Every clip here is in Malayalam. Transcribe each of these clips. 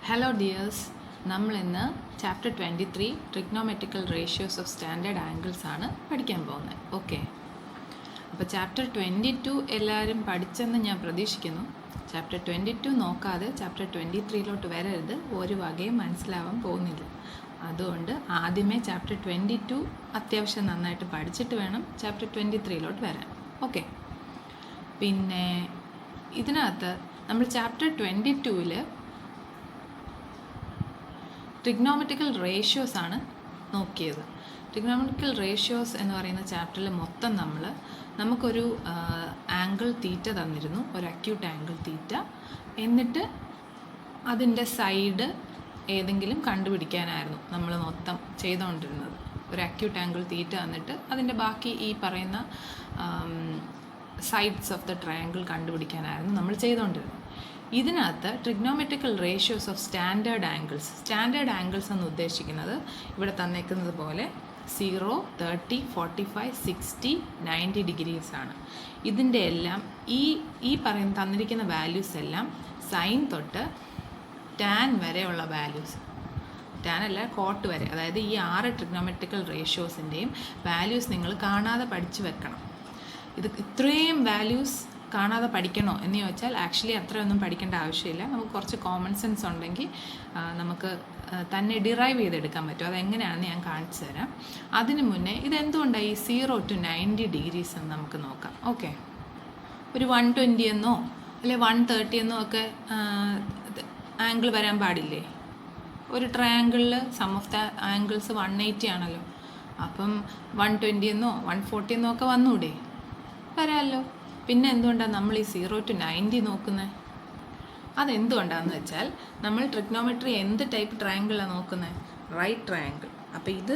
ഹലോ ഡിയേഴ്സ്, നമ്മൾ ഇന്ന് chapter 23 trigonometrical ratios of standard angles ആണ് പഠിക്കാൻ പോകുന്നത്. ഓക്കെ, അപ്പോൾ ചാപ്റ്റർ 22 എല്ലാവരും പഠിച്ചെന്ന് ഞാൻ പ്രതീക്ഷിക്കുന്നു. ചാപ്റ്റർ 22 നോക്കാതെ ചാപ്റ്റർ 23 വരരുത്, ഒരു വകയും മനസ്സിലാവാൻ പോകുന്നില്ല. അതുകൊണ്ട് ആദ്യമേ ചാപ്റ്റർ 22 അത്യാവശ്യം നന്നായിട്ട് പഠിച്ചിട്ട് വേണം ചാപ്റ്റർ 23 വരാൻ. ഓക്കെ, പിന്നെ ഇതിനകത്ത് നമ്മൾ ചാപ്റ്റർ 22-ൽ ട്രിഗ്നോമെട്രിക്കൽ റേഷ്യോസ് ആണ് നോക്കിയത്. ട്രിഗ്നോമെട്രിക്കൽ റേഷ്യോസ് എന്ന് പറയുന്ന ചാപ്റ്ററിൽ മൊത്തം നമുക്കൊരു ആംഗിൾ തീറ്റ തന്നിരുന്നു, ഒരു അക്യൂട്ട് ആംഗിൾ തീറ്റ. എന്നിട്ട് അതിൻ്റെ സൈഡ് ഏതെങ്കിലും കണ്ടുപിടിക്കാനായിരുന്നു നമ്മൾ മൊത്തം ചെയ്തുകൊണ്ടിരുന്നത്. ഒരു അക്യൂട്ട് ആംഗിൾ തീറ്റ തന്നിട്ട് അതിൻ്റെ ബാക്കി ഈ പറയുന്ന സൈഡ്സ് ഓഫ് ദ ട്രയാങ്കിൾ കണ്ടുപിടിക്കാനായിരുന്നു നമ്മൾ ചെയ്തുകൊണ്ടിരുന്നത്. ഇതിനകത്ത് trigonometrical ratios of standard angles എന്ന് ഉദ്ദേശിക്കുന്നത് ഇവിടെ തന്നേക്കുന്നത് പോലെ 0, 30, 45, 60, 90 ഡിഗ്രീസ് ആണ്. ഇതിൻ്റെ എല്ലാം ഈ പറയുന്ന തന്നിരിക്കുന്ന വാല്യൂസ് എല്ലാം സൈൻ തൊട്ട് ടാൻ വരെയുള്ള വാല്യൂസ്, ടാൻ അല്ല കോട്ട് വരെ, അതായത് ഈ 6 ട്രിഗ്നോമെട്രിക്കൽ റേഷ്യോസിൻ്റെയും വാല്യൂസ് നിങ്ങൾ കാണാതെ പഠിച്ചു വെക്കണം. ഇത്രയും വാല്യൂസ് കാണാതെ പഠിക്കണോ എന്ന് ചോദിച്ചാൽ ആക്ച്വലി അത്രയൊന്നും പഠിക്കേണ്ട ആവശ്യമില്ല. നമുക്ക് കുറച്ച് കോമൺ സെൻസ് ഉണ്ടെങ്കിൽ നമുക്ക് തന്നെ ഡിറൈവ് ചെയ്തെടുക്കാൻ പറ്റും. അതെങ്ങനെയാണെന്ന് ഞാൻ കാണിച്ചു തരാം. അതിന് മുന്നേ ഇതെന്തുകൊണ്ടാണ് ഈ 0 to 90 ഡിഗ്രീസ് എന്ന് നമുക്ക് നോക്കാം. ഓക്കെ, ഒരു 120 എന്നോ അല്ലെ 130 എന്നോ ഒക്കെ ആംഗിൾ വരാൻ പാടില്ലേ? ഒരു ട്രയാങ്കിളിൽ സം ഓഫ് ദ ആംഗിൾസ് 180 ആണല്ലോ. അപ്പം 120 എന്നോ 140 എന്നോ ഒക്കെ വന്നൂടെ? വരാമല്ലോ. പിന്നെ എന്തുകൊണ്ടാണ് നമ്മൾ ഈ 0 to 90 നോക്കുന്നത്? അതെന്തുകൊണ്ടാണെന്ന് വെച്ചാൽ നമ്മൾ ട്രിഗ്നോമെട്രി എന്ത് ടൈപ്പ് ട്രയാങ്കിളാണ് നോക്കുന്നത്? Right triangle. അപ്പോൾ ഇത്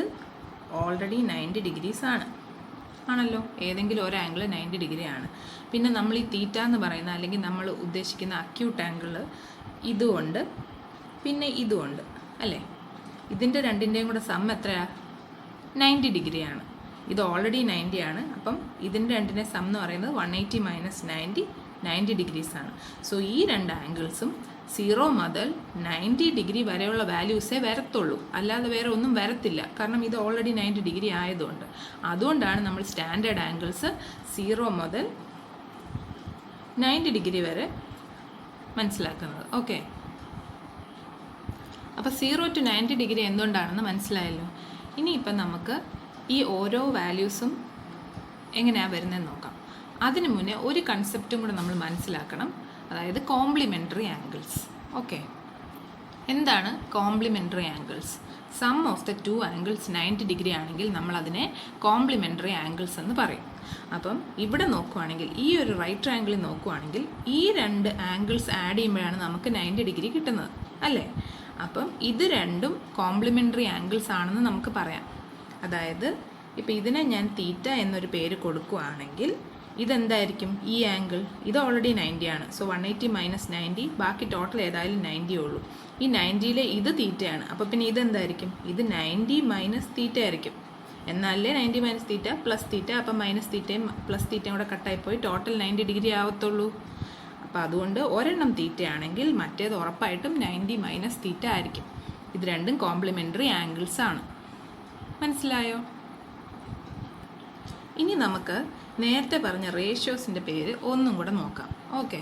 ഓൾറെഡി 90 ഡിഗ്രീസ് ആണല്ലോ. ഏതെങ്കിലും ഒരു ആംഗിൾ 90 ഡിഗ്രി ആണ്. പിന്നെ നമ്മൾ ഈ തീറ്റ എന്ന് പറയുന്ന അല്ലെങ്കിൽ നമ്മൾ ഉദ്ദേശിക്കുന്ന അക്യൂട്ട് ആംഗിൾ ഇതുകൊണ്ട് പിന്നെ ഇതുകൊണ്ട് അല്ലേ? ഇതിൻ്റെ രണ്ടിൻ്റെയും കൂടെ സം എത്രയാണ്? 90 ഡിഗ്രിയാണ്. ഇത് ഓൾറെഡി 90 ആണ്. അപ്പം ഇതിൻ്റെ രണ്ടിൻ്റെ സം എന്ന് പറയുന്നത് 180 - 90 ഡിഗ്രീസ് ആണ്. സോ ഈ രണ്ട് ആംഗിൾസും 0 മുതൽ 90 ഡിഗ്രി വരെയുള്ള വാല്യൂസേ വരത്തുള്ളൂ, അല്ലാതെ വേറെ ഒന്നും വരത്തില്ല. കാരണം ഇത് ഓൾറെഡി 90 ഡിഗ്രി ആയതുകൊണ്ട്. അതുകൊണ്ടാണ് നമ്മൾ സ്റ്റാൻഡേർഡ് ആംഗിൾസ് 0 മുതൽ 90 ഡിഗ്രി വരെ മനസ്സിലാക്കുന്നത്. ഓക്കെ, അപ്പോൾ 0 to 90 ഡിഗ്രി എന്തുകൊണ്ടാണെന്ന് മനസ്സിലായല്ലോ. ഇനിയിപ്പം നമുക്ക് ഈ ഓരോ വാല്യൂസും എങ്ങനെയാണ് വരുന്നതെന്ന് നോക്കാം. അതിനു മുന്നേ ഒരു കൺസെപ്റ്റും കൂടെ നമ്മൾ മനസ്സിലാക്കണം, അതായത് കോംപ്ലിമെൻ്ററി ആംഗിൾസ്. ഓക്കെ, എന്താണ് complementary angles? Sum of the 2 angles 90 degree ആണെങ്കിൽ നമ്മളതിനെ കോംപ്ലിമെൻ്ററി ആംഗിൾസ് എന്ന് പറയും. അപ്പം ഇവിടെ നോക്കുവാണെങ്കിൽ ഈ ഒരു റൈറ്റ് ട്രയാങ്കിളിൽ നോക്കുവാണെങ്കിൽ ഈ രണ്ട് ആംഗിൾസ് ആഡ് ചെയ്യുമ്പോഴാണ് നമുക്ക് 90 ഡിഗ്രി കിട്ടുന്നത് അല്ലേ? അപ്പം ഇത് രണ്ടും കോംപ്ലിമെൻ്ററി ആംഗിൾസ് ആണെന്ന് നമുക്ക് പറയാം. അതായത് ഇപ്പോൾ ഇതിനെ ഞാൻ തീറ്റ എന്നൊരു പേര് കൊടുക്കുകയാണെങ്കിൽ ഇതെന്തായിരിക്കും? ഈ ആംഗിൾ ഇത് ഓൾറെഡി 90 ആണ്. സോ 180 - 90, ബാക്കി ടോട്ടൽ ഏതായാലും 90 ഉള്ളൂ. ഈ 90-ലെ ഇത് തീറ്റയാണ്. അപ്പോൾ പിന്നെ ഇതെന്തായിരിക്കും? ഇത് 90 - തീറ്റ ആയിരിക്കും. എന്നാലേ 90 - തീറ്റ പ്ലസ് തീറ്റ, അപ്പം മൈനസ് തീറ്റയും പ്ലസ് തീറ്റയും കൂടെ കട്ടായിപ്പോയി ടോട്ടൽ 90 ഡിഗ്രി ആവത്തുള്ളൂ. അപ്പോൾ അതുകൊണ്ട് ഒരെണ്ണം തീറ്റയാണെങ്കിൽ മറ്റേത് ഉറപ്പായിട്ടും 90 - തീറ്റ ആയിരിക്കും. ഇത് രണ്ടും കോംപ്ലിമെൻ്ററി ആംഗിൾസ് ആണ്. മനസ്സിലായോ? ഇനി നമുക്ക് നേരത്തെ പറഞ്ഞ റേഷ്യോസിൻ്റെ പേര് ഒന്നും കൂടെ നോക്കാം. ഓക്കെ,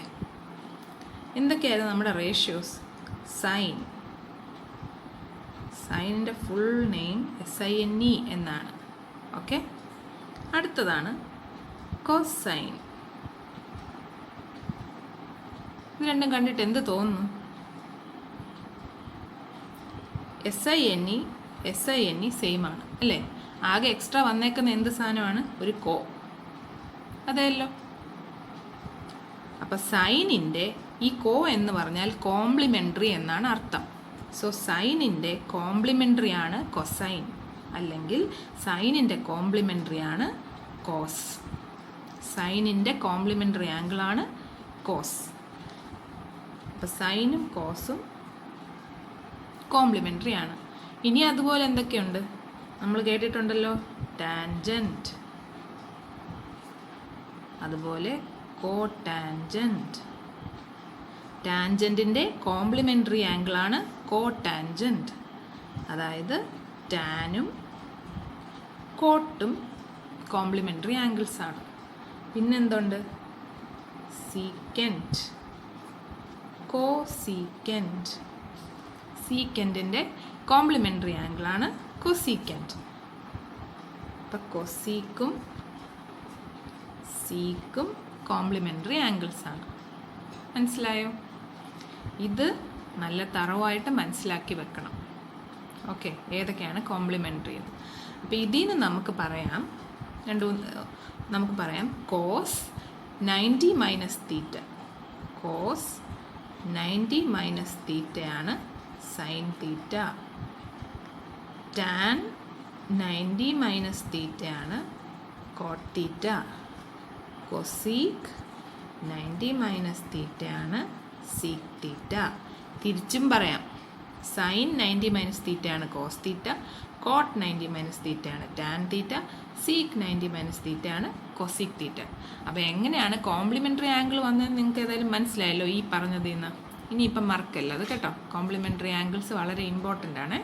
എന്തൊക്കെയായിരുന്നു നമ്മുടെ റേഷ്യോസ്? സൈനിൻ്റെ ഫുൾ നെയിം SINE എന്നാണ്. ഓക്കെ, അടുത്തതാണ് കോസൈൻ. ഇത് രണ്ടും കണ്ടിട്ട് എന്ത് തോന്നുന്നു? SINE സെയിം ആണ് അല്ലേ? ആകെ എക്സ്ട്രാ വന്നേക്കുന്ന എന്ത് സാധനമാണ്? ഒരു കോ, അതെയല്ലോ. അപ്പം സൈനിൻ്റെ ഈ കോ എന്ന് പറഞ്ഞാൽ കോംപ്ലിമെൻ്ററി എന്നാണ് അർത്ഥം. സോ സൈനിൻ്റെ കോംപ്ലിമെൻ്ററി ആണ് കൊസൈൻ, അല്ലെങ്കിൽ സൈനിൻ്റെ കോംപ്ലിമെൻ്ററി ആണ് കോസ്. സൈനിൻ്റെ കോംപ്ലിമെൻ്ററി ആംഗിളാണ് കോസ്. അപ്പം സൈനും കോസും കോംപ്ലിമെൻ്ററി ആണ്. ഇനി അതുപോലെ എന്തൊക്കെയുണ്ട് നമ്മൾ കേട്ടിട്ടുണ്ടല്ലോ? ടാൻജൻറ്റ്, അതുപോലെ കോടാൻജൻറ്റ്, ടാൻജൻറ്റിൻ്റെ കോംപ്ലിമെൻ്ററി ആംഗിളാണ് കോടാൻജൻറ്റ്. അതായത് ടാനും കോട്ടും കോംപ്ലിമെൻ്ററി ആംഗിൾസാണ്. പിന്നെന്തുണ്ട്? സീക്കൻറ്റ്, കോസീക്കൻറ്റ്. സീക്കൻറ്റിൻ്റെ കോംപ്ലിമെൻ്ററി ആംഗിളാണ് കൊസീക്കൻറ്റ്. അപ്പം കൊസീക്കും സീക്കും കോംപ്ലിമെൻ്ററി ആംഗിൾസാണ്. മനസ്സിലായോ? ഇത് നല്ല തറവായിട്ട് മനസ്സിലാക്കി വെക്കണം. ഓക്കെ, ഏതൊക്കെയാണ് കോംപ്ലിമെൻ്ററി എന്ന്. അപ്പോൾ ഇതിൽ നിന്ന് നമുക്ക് പറയാം cos 90 minus theta. Cos 90 minus തീറ്റയാണ് സൈൻ തീറ്റ. ടാൻ 90 മൈനസ് തീറ്റയാണ് കോട്ട് തീറ്റ. കൊസീക്ക് 90 മൈനസ് തീറ്റയാണ് സീക്ക് തീറ്റ. തിരിച്ചും പറയാം, സൈൻ 90 മൈനസ് തീറ്റയാണ് കോസ് തീറ്റ, കോട്ട് 90 മൈനസ് തീറ്റയാണ് ടാൻ തീറ്റ, സീക്ക് 90 മൈനസ് തീറ്റയാണ് കൊസീക്ക് തീറ്റ. അപ്പോൾ എങ്ങനെയാണ് കോംപ്ലിമെൻ്ററി ആംഗിൾ വന്നതെന്ന് നിങ്ങൾക്ക് ഏതായാലും മനസ്സിലായല്ലോ ഈ പറഞ്ഞതിൽ നിന്ന്. ഇനിയിപ്പം മറക്കല്ല അത് കേട്ടോ. കോംപ്ലിമെൻ്ററി ആംഗിൾസ് വളരെ ഇമ്പോർട്ടൻ്റ് ആണ്.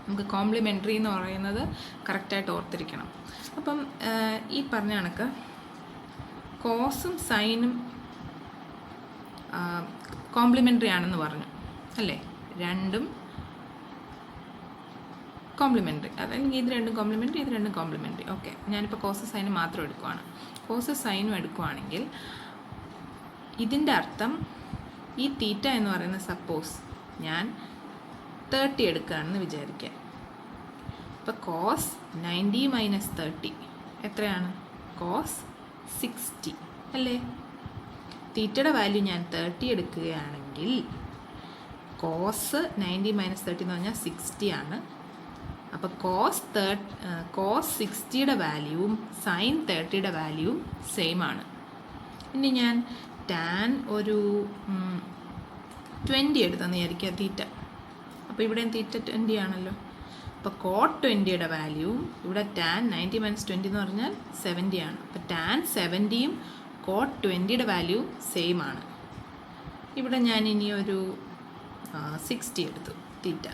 നമുക്ക് കോംപ്ലിമെൻ്ററി എന്ന് പറയുന്നത് കറക്റ്റായിട്ട് ഓർത്തിരിക്കണം. അപ്പം ഈ പറഞ്ഞ കണക്ക് കോസും സൈനും കോംപ്ലിമെൻ്ററി ആണെന്ന് പറഞ്ഞു അല്ലേ? രണ്ടും കോംപ്ലിമെൻ്ററി, അല്ലെങ്കിൽ ഇത് രണ്ടും കോംപ്ലിമെൻ്ററി, ഇത് രണ്ടും കോംപ്ലിമെൻ്ററി. ഓക്കെ, ഞാനിപ്പോൾ കോസ് സൈനും മാത്രം എടുക്കുവാണ്. കോസ് സൈനും എടുക്കുവാണെങ്കിൽ ഇതിൻ്റെ അർത്ഥം ഈ തീറ്റ എന്ന് പറയുന്നത് സപ്പോസ് ഞാൻ 30 എടുക്കുകയാണെന്ന് വിചാരിക്കാം. അപ്പോൾ കോസ് 90 മൈനസ് 30 എത്രയാണ്? കോസ് 60 അല്ലേ? തീറ്റയുടെ വാല്യൂ ഞാൻ 30 എടുക്കുകയാണെങ്കിൽ കോസ് 90 മൈനസ് 30 എന്ന് പറഞ്ഞാൽ 60 ആണ്. അപ്പോൾ കോസ് 60യുടെ വാല്യൂവും സൈൻ 30യുടെ വാല്യൂവും സെയിം ആണ്. ഇനി ഞാൻ ടാൻ ഒരു 20 എടുത്തെന്ന് വിചാരിക്കുക തീറ്റ. അപ്പോൾ ഇവിടെയും തീറ്റ 20 ആണല്ലോ. അപ്പോൾ കോട്ട് 20യുടെ വാല്യൂവും ഇവിടെ ടാൻ 90 മൈനസ് 20 എന്ന് പറഞ്ഞാൽ 70 ആണ്. അപ്പോൾ ടാൻ 70യും കോട്ട് 20യുടെ വാല്യൂവും സെയിം ആണ്. ഇവിടെ ഞാൻ ഇനി ഒരു 60 എടുത്തു തീറ്റ.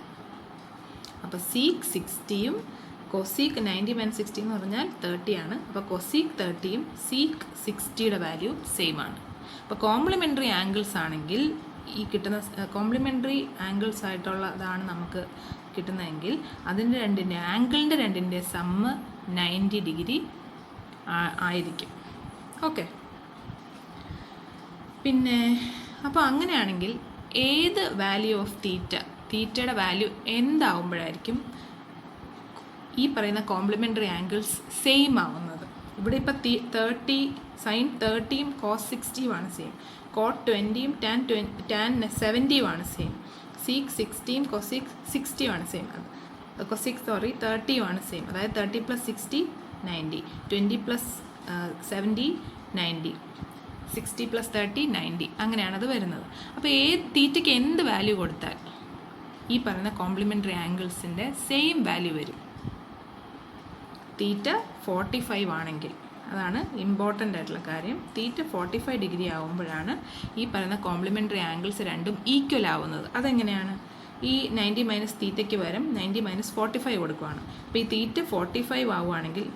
അപ്പോൾ സീക്ക് 60യും കൊസീക്ക് 90 മൈനസ് 60 എന്ന് പറഞ്ഞാൽ 30 ആണ്. അപ്പോൾ കൊസീക്ക് 30യും സീക്ക് 60യുടെ വാല്യൂ സെയിം ആണ്. അപ്പോൾ കോംപ്ലിമെൻ്ററി ആംഗിൾസ് ആണെങ്കിൽ ഈ കിട്ടുന്ന കോംപ്ലിമെൻ്ററി ആംഗിൾസ് ആയിട്ടുള്ളതാണ് നമുക്ക് കിട്ടുന്നതെങ്കിൽ അതിൻ്റെ രണ്ടിൻ്റെ സമ്മ് 90 ഡിഗ്രി ആയിരിക്കും. ഓക്കെ, പിന്നെ അപ്പോൾ അങ്ങനെയാണെങ്കിൽ ഏത് വാല്യൂ ഓഫ് തീറ്റയുടെ വാല്യൂ എന്താവുമ്പോഴായിരിക്കും ഈ പറയുന്ന കോംപ്ലിമെൻ്ററി ആംഗിൾസ് സെയിം ആവുന്നത്? ഇവിടെ ഇപ്പോൾ 30 സൈൻ 30യും കോസ് 60യും ആണ് സെയിം, കോട്ട് 20യും ടാൻ 70യും ആണ് സെയിം, സീക്ക് 60യും കൊസീക്ക് 60യും ആണ് സെയിം, 30യും ആണ് സെയിം. അതായത് 30 + 60 90, 20 + 70 90, 60 + 30 90, അങ്ങനെയാണത് വരുന്നത്. അപ്പോൾ തീറ്റയ്ക്ക് എന്ത് വാല്യൂ കൊടുത്താൽ ഈ പറയുന്ന കോംപ്ലിമെൻ്ററി ആംഗിൾസിൻ്റെ സെയിം വാല്യൂ വരും? തീറ്റ 45 ആണെങ്കിൽ, അതാണ് ഇമ്പോർട്ടൻ്റ് ആയിട്ടുള്ള കാര്യം. തീറ്റ 45 ഡിഗ്രി ആവുമ്പോഴാണ് ഈ പറയുന്ന കോംപ്ലിമെൻ്ററി ആംഗിൾസ് രണ്ടും ഈക്വൽ ആവുന്നത്. അതെങ്ങനെയാണ്? ഈ 90 മൈനസ് തീറ്റയ്ക്ക് പകരം 90 മൈനസ് 45 കൊടുക്കുകയാണ്. അപ്പോൾ ഈ തീറ്റ 45 ആവുകയാണെങ്കിൽ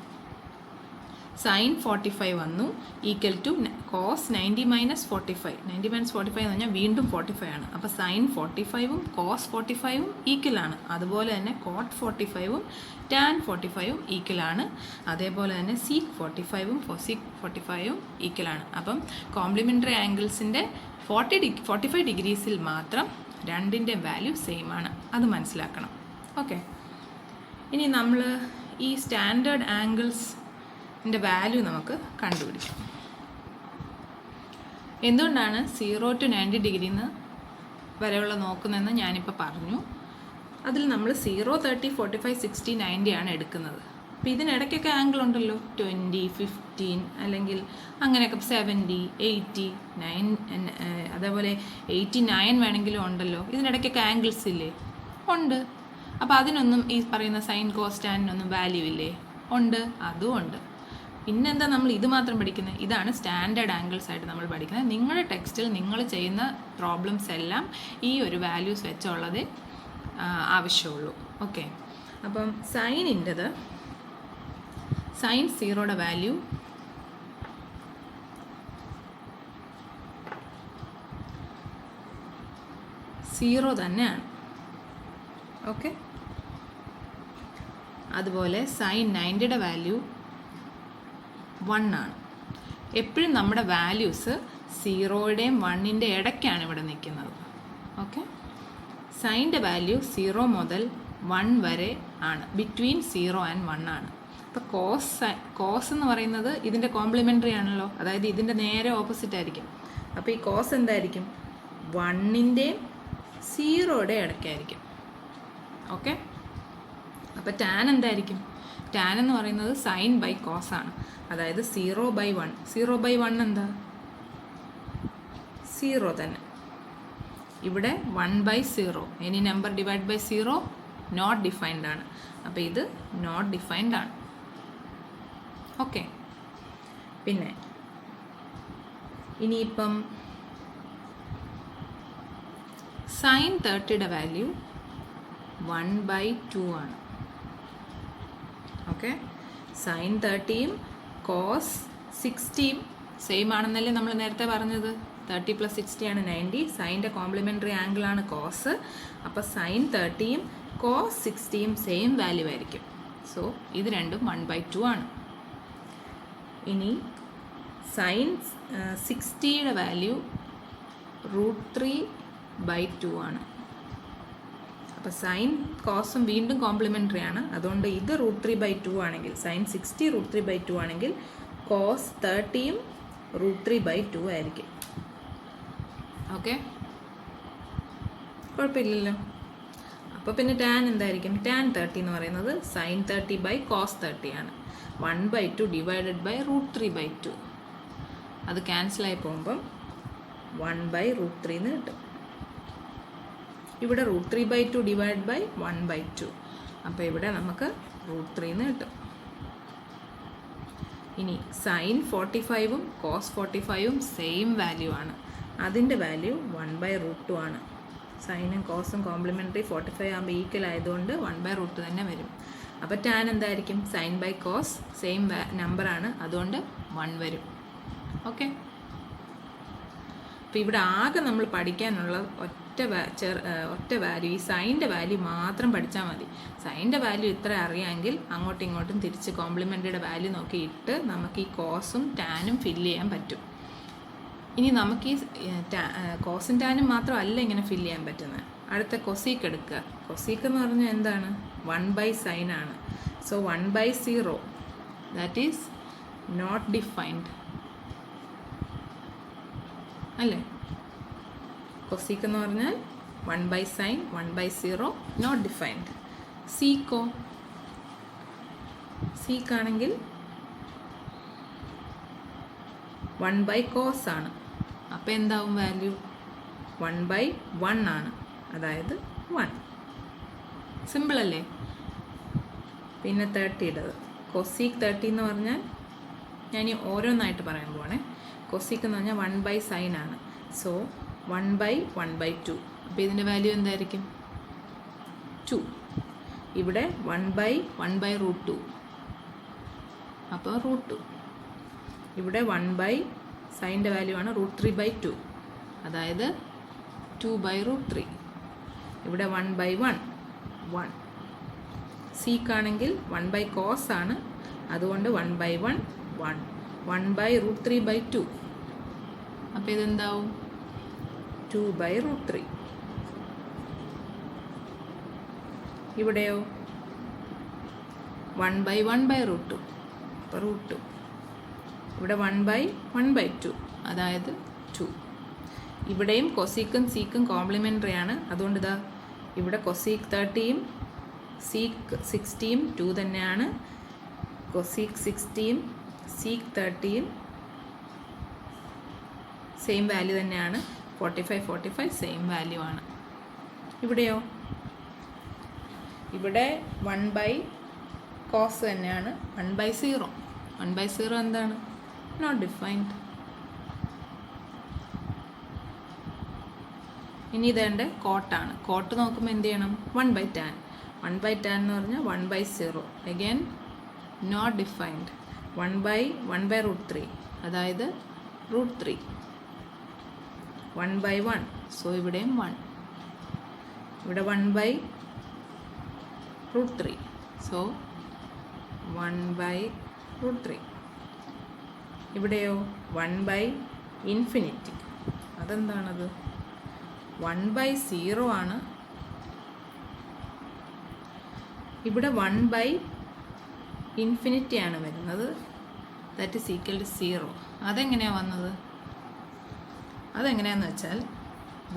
സൈൻ 45 വന്നു equal to cos 90 minus 45. 90 minus 45 എന്ന് പറഞ്ഞാൽ വീണ്ടും 45 ആണ്. അപ്പോൾ സൈൻ 45ഉം കോസ് 45ഉം ഈക്വലാണ്. അതുപോലെ തന്നെ കോട്ട് 45ഉം ടാൻ 45ഉം ഈക്വലാണ്. അതേപോലെ തന്നെ സീക്ക് 45ഉം കൊസീക്ക് 45ഉം ഈക്വലാണ്. അപ്പം കോംപ്ലിമെൻ്ററി ആംഗിൾസിൻ്റെ 45 ഡിഗ്രീസിൽ മാത്രം രണ്ടിൻ്റെ വാല്യൂ സെയിം ആണ്. അത് മനസ്സിലാക്കണം. ഓക്കെ, ഇനി നമ്മൾ ഈ സ്റ്റാൻഡേർഡ് ആംഗിൾസിൻ്റെ വാല്യൂ നമുക്ക് കണ്ടുപിടിക്കാം. എന്തുകൊണ്ടാണ് 0 to 90 ഡിഗ്രിന്ന് വരെയുള്ള നോക്കുന്നതെന്ന് ഞാനിപ്പോൾ പറഞ്ഞു. അതിൽ നമ്മൾ 0, 30, 45, 60, 90 ആണ് എടുക്കുന്നത്. അപ്പോൾ ഇതിനിടയ്ക്കൊക്കെ ആംഗിൾ ഉണ്ടല്ലോ, 20, 15 അല്ലെങ്കിൽ അങ്ങനെയൊക്കെ 70, 80, 9, അതേപോലെ 89 വേണമെങ്കിലും ഉണ്ടല്ലോ. ഇതിനിടയ്ക്കൊക്കെ ആംഗിൾസ് ഇല്ലേ? ഉണ്ട്. അപ്പോൾ അതിനൊന്നും ഈ പറയുന്ന സൈൻ കോസ് ടാനിനൊന്നും വാല്യൂ ഇല്ലേ? ഉണ്ട്, അതും ഉണ്ട്. പിന്നെന്താ നമ്മൾ ഇത് മാത്രം പഠിക്കുന്നത്? ഇതാണ് സ്റ്റാൻഡേർഡ് ആംഗിൾസ് ആയിട്ട് നമ്മൾ പഠിക്കുന്നത്. നിങ്ങളുടെ ടെക്സ്റ്റിൽ നിങ്ങൾ ചെയ്യുന്ന പ്രോബ്ലംസ് എല്ലാം ഈ ഒരു വാല്യൂസ് വെച്ചുള്ളതേ ആവശ്യമുള്ളൂ. ഓക്കെ, അപ്പം സൈനിൻ്റെത് സൈൻ 0യുടെ വാല്യൂ 0 തന്നെയാണ്. ഓക്കെ, അതുപോലെ സൈൻ 90യുടെ വാല്യൂ 1 ആണ്. എപ്പോഴും നമ്മുടെ വാല്യൂസ് 0യുടെയും 1ൻ്റെ ഇടയ്ക്കാണ് ഇവിടെ നിൽക്കുന്നത്. ഓക്കെ, സൈൻ്റെ വാല്യൂ 0 മുതൽ 1 വരെ ആണ്, ബിറ്റ്വീൻ 0 ആൻഡ് 1 ആണ്. അപ്പോൾ കോസ് എന്ന് പറയുന്നത് ഇതിൻ്റെ കോംപ്ലിമെൻ്ററി ആണല്ലോ, അതായത് ഇതിൻ്റെ നേരെ ഓപ്പോസിറ്റ് ആയിരിക്കും. അപ്പോൾ ഈ കോസ് എന്തായിരിക്കും? 1ൻ്റെയും 0യുടെ ഇടയ്ക്കായിരിക്കും. ഓക്കെ, അപ്പോൾ ടാൻ എന്തായിരിക്കും? ടാൻ എന്ന് പറയുന്നത് സൈൻ ബൈ കോസ് ആണ്, അതായത് 0/1. 0/1 എന്താ? 0 തന്നെ. ഇവിടെ 1/0, any number divide by 0 not defined ആണ്. അപ്പോൾ ഇത് നോട്ട് ഡിഫൈൻഡ് ആണ്. ഓക്കെ, പിന്നെ ഇനിയിപ്പം സൈൻ 30യുടെ വാല്യൂ 1/2 ആണ്. ഓക്കെ, സൈൻ 30യും കോസ് 60യും സെയിം ആണെന്നല്ലേ നമ്മൾ നേരത്തെ പറഞ്ഞത്. 30 + 60 ആണ് 90. സൈൻ്റെ കോംപ്ലിമെൻ്ററി ആംഗിളാണ് കോസ്. അപ്പോൾ സൈൻ 30യും കോസ് 60യും സെയിം വാല്യൂ ആയിരിക്കും. സോ ഇത് രണ്ടും 1/2 ആണ്. ഇനി സൈൻ 60യുടെ വാല്യൂ √3/2 ആണ്. അപ്പോൾ സൈൻ കോസും വീണ്ടും കോംപ്ലിമെൻ്ററി ആണ്, അതുകൊണ്ട് ഇത് √3/2 ആണെങ്കിൽ, സൈൻ 60 √3/2 ആണെങ്കിൽ കോസ് 30യും √3/2 ആയിരിക്കും. ഓക്കെ, കുഴപ്പമില്ലല്ലോ. അപ്പോൾ പിന്നെ ടാൻ എന്തായിരിക്കും? ടാൻ 30 എന്ന് പറയുന്നത് സൈൻ 30/കോസ് 30 ആണ്. 1/2 ഡിവൈഡഡ് ബൈ √3/2. അത് ക്യാൻസലായി പോകുമ്പം 1/√3 എന്ന് കിട്ടും. ഇവിടെ √3/2 ഡിവൈഡ് ബൈ 1/2. അപ്പോൾ ഇവിടെ നമുക്ക് √3 എന്ന് കിട്ടും. ഇനി സൈൻ 45ഉം കോസ് 45ഉം സെയിം വാല്യൂ ആണ്. അതിൻ്റെ വാല്യൂ 1/√2 ആണ്. സൈനും കോസും കോംപ്ലിമെൻ്ററി 45 ആകുമ്പോൾ ഈക്വൽ ആയതുകൊണ്ട് 1/√2 തന്നെ വരും. അപ്പോൾ ടാൻ എന്തായിരിക്കും? സൈൻ ബൈ കോസ് സെയിം നമ്പറാണ്, അതുകൊണ്ട് 1 വരും. ഓക്കെ, അപ്പോൾ ഇവിടെ ആകെ നമ്മൾ പഠിക്കാനുള്ള ഒറ്റ വാല്യൂ, ഈ സൈൻ്റെ വാല്യൂ മാത്രം പഠിച്ചാൽ മതി. സൈൻ്റെ വാല്യൂ ഇത്ര അറിയാമെങ്കിൽ അങ്ങോട്ടും ഇങ്ങോട്ടും തിരിച്ച് കോംപ്ലിമെൻ്ററിയുടെ വാല്യൂ നോക്കി ഇട്ട് നമുക്ക് ഈ കോസും ടാനും ഫില്ല് ചെയ്യാൻ പറ്റും. ഇനി നമുക്ക് ഈ കോസും ടാനും മാത്രമല്ല ഇങ്ങനെ ഫില്ല് ചെയ്യാൻ പറ്റുന്നത്. അടുത്ത കൊസീക്ക് എടുക്കുക. കൊസീക്ക് എന്ന് പറഞ്ഞാൽ എന്താണ്? 1/sin ആണ്. So 1/0 that is not defined അല്ലേ? കൊസീക്ക് എന്ന് പറഞ്ഞാൽ 1/sin, 1/0 നോട്ട് ഡിഫൈൻഡ്. സീക്കാണെങ്കിൽ 1/cos ആണ്. അപ്പോൾ എന്താവും വാല്യൂ? 1/1 ആണ്, അതായത് 1. സിമ്പിൾ അല്ലേ? പിന്നെ 30യുടേത് കൊസീക്ക് 30 എന്ന് പറഞ്ഞാൽ ഞാൻ ഈ ഓരോന്നായിട്ട് പറയാൻ പോവാണേ. കൊസീക്ക് എന്ന് പറഞ്ഞാൽ 1/sin ആണ്. സോ 1/1/2. അപ്പോൾ ഇതിൻ്റെ വാല്യൂ എന്തായിരിക്കും? 2. ഇവിടെ 1/1/√2, അപ്പോൾ √2. ഇവിടെ 1/സൈൻ്റെ വാല്യൂ ആണ് √3/2, അതായത് 2/√3. ഇവിടെ 1/1 1. സീക്കാണെങ്കിൽ 1/cos ആണ്, അതുകൊണ്ട് 1/1 1. 1/√3/2. അപ്പോൾ ഇതെന്താവും? 2/√3. ഇവിടെയോ 1/1/√2, അപ്പോൾ √2. ഇവിടെ 1/1/2, അതായത് 2. ഇവിടെയും കൊസീക്കും സീക്കും കോംപ്ലിമെൻ്ററി ആണ്, അതുകൊണ്ട് ഇതാ ഇവിടെ കൊസീക്ക് 30യും സീക്ക് 60യും 2 തന്നെയാണ്. കൊസീക്ക് 60യും സീക്ക് 30യും സെയിം വാല്യൂ തന്നെയാണ്. 45 സെയിം വാല്യൂ ആണ്. ഇവിടെയോ? ഇവിടെ 1/cos തന്നെയാണ്, 1/0. 1/0 എന്താണ്? Not defined. ഇനി ഇതേണ്ട കോട്ടാണ്. കോട്ട് നോക്കുമ്പോൾ എന്ത് ചെയ്യണം? 1/tan. 1/tan എന്ന് പറഞ്ഞാൽ 1/0. Again not defined. 1/√3 അതായത് √3. 1/1. സോ ഇവിടെയും 1. ഇവിടെ 1/√3. സോ 1/√3. ഇവിടെയോ 1/∞. അതെന്താണത്? 1/0 ആണ്. ഇവിടെ 1/∞ ആണ് വരുന്നത്. That is equal to 0. അതെങ്ങനെയാണ് വന്നത്? അതെങ്ങനെയാണെന്ന് വെച്ചാൽ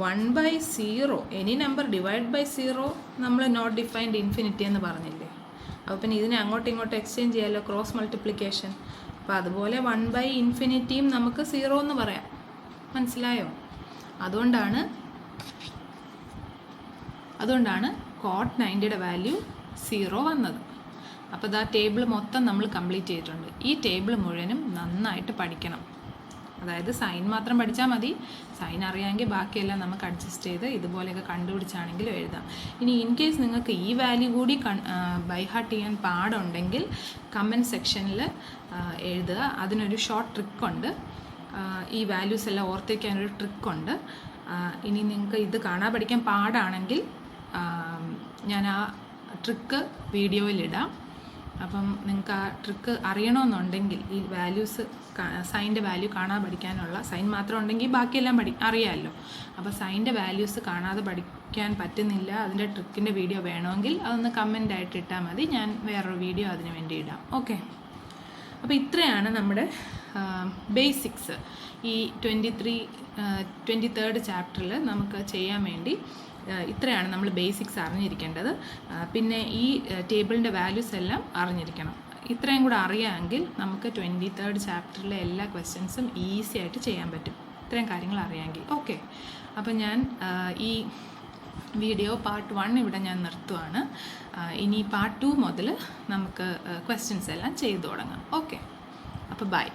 1/0 എനി നമ്പർ ഡിവൈഡ് ബൈ 0 നമ്മൾ നോട്ട് ഡിഫൈൻഡ് ഇൻഫിനിറ്റി എന്ന് പറഞ്ഞില്ലേ. അപ്പോൾ പിന്നെ ഇതിനെ അങ്ങോട്ടും ഇങ്ങോട്ടും എക്സ്ചേഞ്ച് ചെയ്യാമല്ലോ, ക്രോസ് മൾട്ടിപ്ലിക്കേഷൻ. അപ്പോൾ അതുപോലെ 1/∞ നമുക്ക് 0 എന്ന് പറയാം. മനസ്സിലായോ? അതുകൊണ്ടാണ് cot 90യുടെ വാല്യൂ 0 വന്നത്. അപ്പോൾ ഇതാ ടേബിൾ മൊത്തം നമ്മൾ കംപ്ലീറ്റ് ചെയ്തിട്ടുണ്ട്. ഈ ടേബിൾ മുഴുവനും നന്നായിട്ട് പഠിക്കണം. അതായത് സൈൻ മാത്രം പഠിച്ചാൽ മതി. സൈൻ അറിയാമെങ്കിൽ ബാക്കിയെല്ലാം നമുക്ക് അഡ്ജസ്റ്റ് ചെയ്ത് ഇതുപോലെയൊക്കെ കണ്ടുപിടിച്ചാണെങ്കിലും എഴുതാം. ഇനി ഇൻ കേസ് നിങ്ങൾക്ക് ഈ വാല്യൂ കൂടി ബൈ ഹാർട്ട് ചെയ്യാൻ പാടുണ്ടെങ്കിൽ കമൻറ്റ് സെക്ഷനിൽ എഴുതുക. അതിനൊരു ഷോർട്ട് ട്രിക്കുണ്ട്. ഈ വാല്യൂസ് എല്ലാം ഓർത്തിരിക്കാനൊരു ട്രിക്കുണ്ട്. ഇനി നിങ്ങൾക്ക് ഇത് കാണാൻ പഠിക്കാൻ പാടാണെങ്കിൽ ഞാൻ ആ ട്രിക്ക് വീഡിയോയിലിടാം. അപ്പം നിങ്ങൾക്ക് ആ ട്രിക്ക് അറിയണമെന്നുണ്ടെങ്കിൽ ഈ വാല്യൂസ് സൈൻ്റെ വാല്യൂ കാണാതെ പഠിക്കാനുള്ള, സൈൻ മാത്രം ഉണ്ടെങ്കിൽ ബാക്കിയെല്ലാം അറിയാമല്ലോ. അപ്പോൾ സൈൻ്റെ വാല്യൂസ് കാണാതെ പഠിക്കാൻ പറ്റുന്നില്ല, അതിൻ്റെ ട്രിക്കിൻ്റെ വീഡിയോ വേണമെങ്കിൽ അതൊന്ന് കമൻ്റായിട്ട് ഇട്ടാൽ മതി. ഞാൻ വേറൊരു വീഡിയോ അതിന് വേണ്ടി ഇടാം. ഓക്കെ. അപ്പോൾ ഇത്രയാണ് നമ്മുടെ ബേസിക്സ്. ഈ 23rd ചാപ്റ്ററിൽ നമുക്ക് ചെയ്യാൻ വേണ്ടി ഇത്രയാണ് നമ്മൾ ബേസിക്സ് അറിഞ്ഞിരിക്കേണ്ടത്. പിന്നെ ഈ ടേബിളിൻ്റെ വാല്യൂസ് എല്ലാം അറിഞ്ഞിരിക്കണം. ഇത്രയും കൂടെ അറിയാമെങ്കിൽ നമുക്ക് 23rd ചാപ്റ്ററിലെ എല്ലാ ക്വസ്റ്റ്യൻസും ഈസി ആയിട്ട് ചെയ്യാൻ പറ്റും, ഇത്രയും കാര്യങ്ങൾ അറിയാമെങ്കിൽ. ഓക്കെ. അപ്പം ഞാൻ ഈ വീഡിയോ പാർട്ട് 1 ഇവിടെ ഞാൻ നിർത്തുവാണ്. ഇനി പാർട്ട് 2 മുതൽ നമുക്ക് ക്വസ്റ്റ്യൻസ് എല്ലാം ചെയ്തു തുടങ്ങാം. ഓക്കെ. അപ്പോൾ ബൈ.